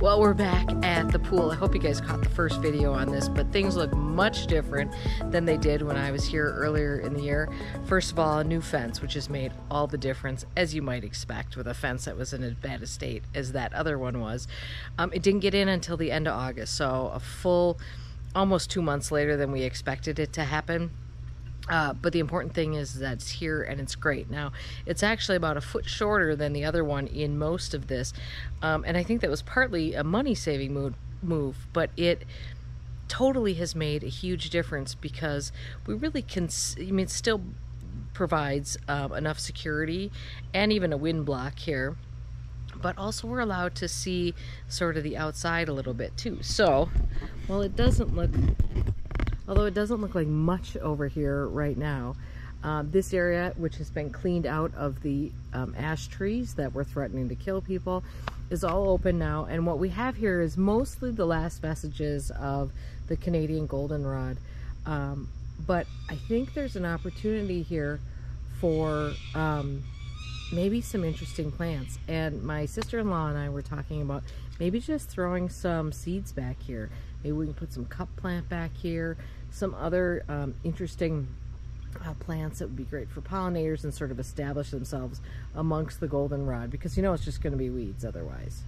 Well, we're back at the pool. I hope you guys caught the first video on this, but things look much different than they did when I was here earlier in the year. First of all, a new fence, which has made all the difference, as you might expect with a fence that was in as bad a state as that other one was. It didn't get in until the end of August, so a full almost 2 months later than we expected it to happen. But the important thing is that it's here and it's great. Now, it's actually about a foot shorter than the other one in most of this. And I think that was partly a money-saving move, but it totally has made a huge difference because we really can, I mean, it still provides enough security and even a wind block here. But also we're allowed to see sort of the outside a little bit too. So, well, it doesn't look... Although it doesn't look like much over here right now, this area, which has been cleaned out of the ash trees that were threatening to kill people, is all open now. And what we have here is mostly the last vestiges of the Canadian goldenrod. But I think there's an opportunity here for maybe some interesting plants. And my sister-in-law and I were talking about maybe just throwing some seeds back here. Maybe we can put some cup plant back here, some other interesting plants that would be great for pollinators and sort of establish themselves amongst the goldenrod, because you know it's just going to be weeds otherwise.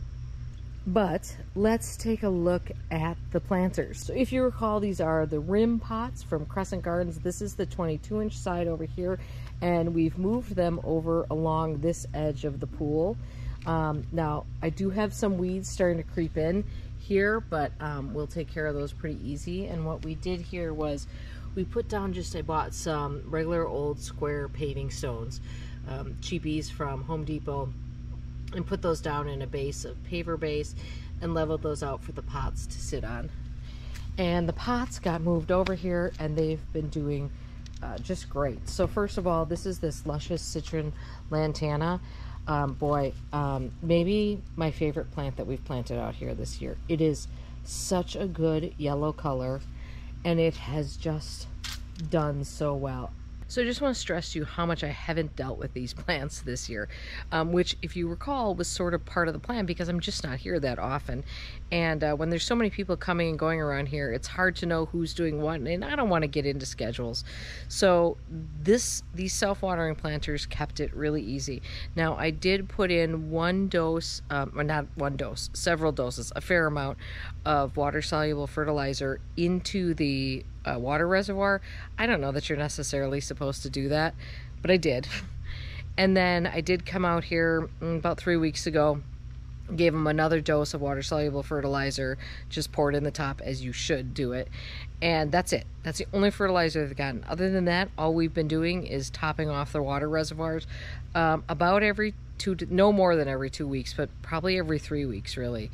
But let's take a look at the planters. So if you recall, these are the rim pots from Crescent Gardens. This is the 22-inch side over here, and we've moved them over along this edge of the pool. Now, I do have some weeds starting to creep in here, but we'll take care of those pretty easy. And what we did here was we put down I bought some regular old square paving stones, cheapies from Home Depot, and put those down in a base of paver base and leveled those out for the pots to sit on. And the pots got moved over here and they've been doing just great. So first of all, this is this luscious citron lantana. Maybe my favorite plant that we've planted out here this year. It is such a good yellow color and it has just done so well. So I just want to stress to you how much I haven't dealt with these plants this year, which, if you recall, was sort of part of the plan because I'm just not here that often. And when there's so many people coming and going around here, it's hard to know who's doing what, and I don't want to get into schedules. So these self-watering planters kept it really easy. Now, I did put in several doses, a fair amount of water-soluble fertilizer into the water reservoir. I don't know that you're necessarily supposed to do that, but I did. And then I did come out here about 3 weeks ago, gave them another dose of water-soluble fertilizer, just poured in the top as you should do it. And that's it. That's the only fertilizer they've gotten. Other than that, all we've been doing is topping off the water reservoirs about no more than every 2 weeks, but probably every 3 weeks, really.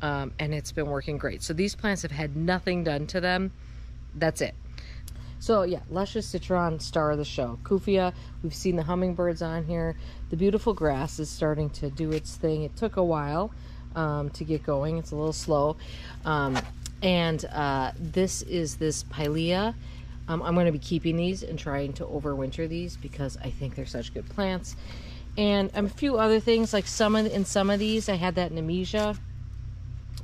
And it's been working great. So these plants have had nothing done to them. That's it. So yeah, luscious citron, star of the show. Kufia, we've seen the hummingbirds on here. The beautiful grass is starting to do its thing. It took a while to get going. It's a little slow. This is this pilea. I'm going to be keeping these and trying to overwinter these because I think they're such good plants. And a few other things, like in some of these, I had that Nemesia.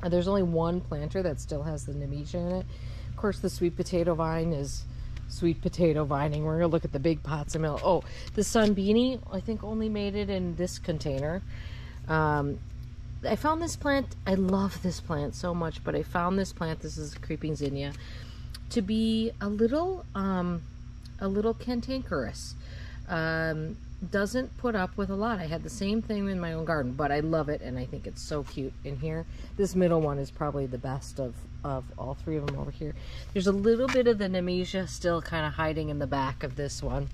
There's only one planter that still has the Nemesia in it. Of course, the sweet potato vine is sweet potato vining. We're going to look at the big pots in the middle. Oh, the sunbeanie, I think, only made it in this container. I found this plant. I love this plant so much, but I found this plant, this is a creeping zinnia, to be a little cantankerous. Doesn't put up with a lot. I had the same thing in my own garden, but I love it and I think it's so cute in here. This middle one is probably the best of all three of them over here. There's a little bit of the Nemesia still kind of hiding in the back of this one.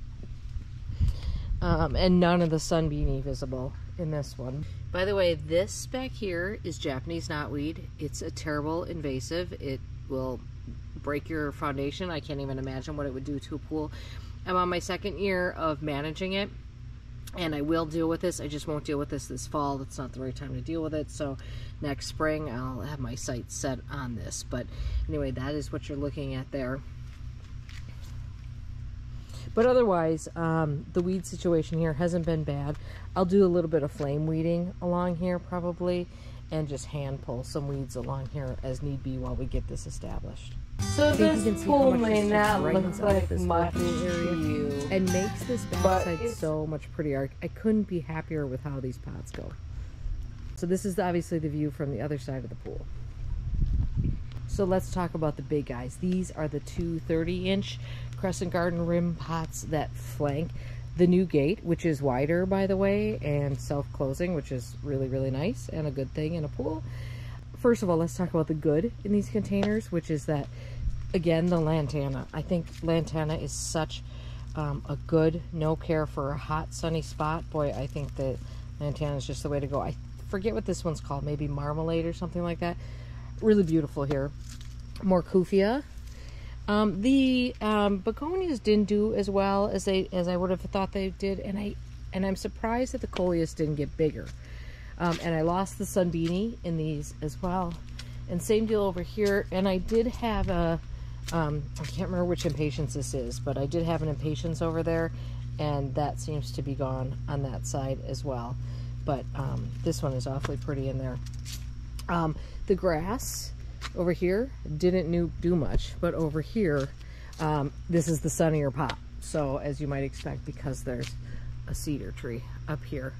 And none of the sunbeanie visible in this one. By the way, this back here is Japanese knotweed. It's a terrible invasive. It will break your foundation. I can't even imagine what it would do to a pool. I'm on my second year of managing it, and I will deal with this. I just won't deal with this fall. That's not the right time to deal with it. So next spring, I'll have my sights set on this. But anyway, that is what you're looking at there. But otherwise, the weed situation here hasn't been bad. I'll do a little bit of flame weeding along here probably, and just hand pull some weeds along here as need be while we get this established. So this pool may not look like much to you, and makes this backside so much prettier. I couldn't be happier with how these pots go. So this is obviously the view from the other side of the pool. So let's talk about the big guys. These are the two 30-inch Crescent Garden rim pots that flank the new gate, which is wider, by the way, and self-closing, which is really, really nice and a good thing in a pool. First of all, let's talk about the good in these containers, which is that, again, the lantana. I think lantana is such a good no care for a hot, sunny spot. Boy, I think that lantana is just the way to go. I forget what this one's called, maybe marmalade or something like that. Really beautiful here. More Kufia. The begonias didn't do as well as I would have thought they did, and I'm surprised that the coleus didn't get bigger. And I lost the sunbeanie in these as well. And same deal over here. And I did have a I can't remember which Impatience this is, but I did have an Impatience over there, and that seems to be gone on that side as well. But this one is awfully pretty in there. The grass over here didn't do much, but over here, this is the sunnier pot. So as you might expect, because there's a cedar tree up here.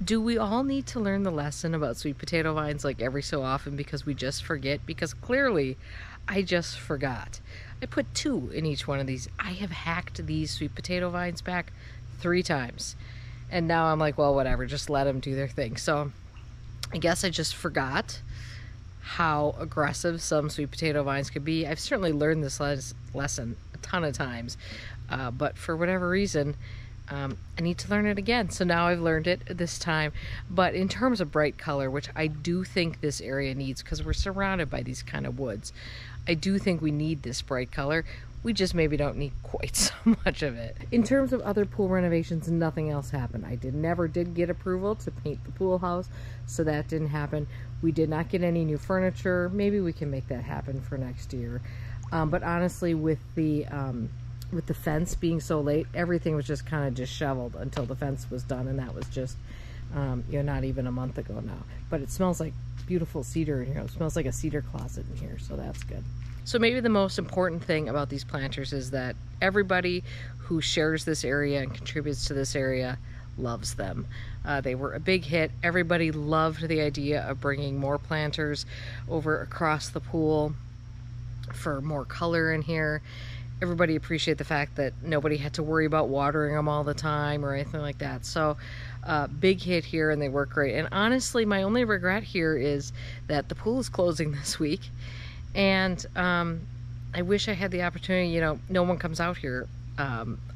Do we all need to learn the lesson about sweet potato vines like every so often because we just forget? Because clearly I just forgot. I put 2 in each one of these. I have hacked these sweet potato vines back 3 times. And now I'm like, well, whatever, just let them do their thing. So I guess I just forgot how aggressive some sweet potato vines could be. I've certainly learned this lesson a ton of times, but for whatever reason, I need to learn it again. So now I've learned it this time. But in terms of bright color, which I do think this area needs because we're surrounded by these kind of woods, I do think we need this bright color. We just maybe don't need quite so much of it. In terms of other pool renovations, nothing else happened. I never did get approval to paint the pool house, so that didn't happen. We did not get any new furniture. Maybe we can make that happen for next year. But honestly, with the fence being so late, everything was just kind of disheveled until the fence was done, and that was just, not even a month ago now. But it smells like beautiful cedar in here. It smells like a cedar closet in here, so that's good. So maybe the most important thing about these planters is that everybody who shares this area and contributes to this area loves them. They were a big hit. Everybody loved the idea of bringing more planters over across the pool for more color in here. Everybody appreciated the fact that nobody had to worry about watering them all the time or anything like that. So big hit here, and they work great. And honestly, my only regret here is that the pool is closing this week. And I wish I had the opportunity, no one comes out here,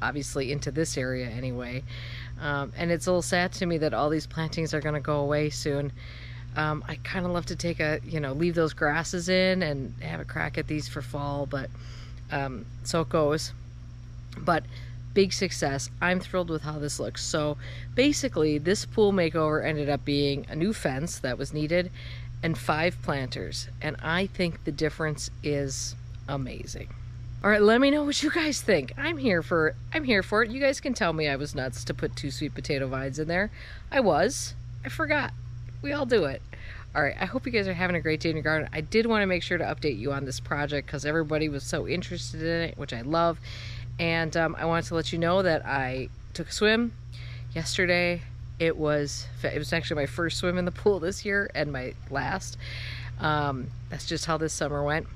obviously into this area anyway. And it's a little sad to me that all these plantings are going to go away soon. I kind of love to take leave those grasses in and have a crack at these for fall, but so it goes. But big success. I'm thrilled with how this looks. So basically, this pool makeover ended up being a new fence that was needed and 5 planters, and I think the difference is amazing. All right, let me know what you guys think. I'm here for it. You guys can tell me I was nuts to put 2 sweet potato vines in there. I forgot. We all do it. All right, I hope you guys are having a great day in your garden. I did want to make sure to update you on this project because everybody was so interested in it, which I love. And I wanted to let you know that I took a swim yesterday. It was actually my first swim in the pool this year and my last. That's just how this summer went.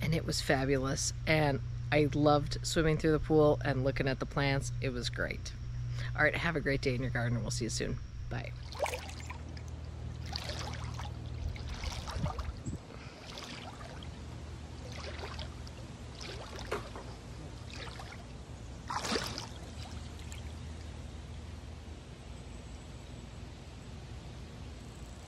And it was fabulous. And I loved swimming through the pool and looking at the plants. It was great. All right, have a great day in your garden, and we'll see you soon. Bye.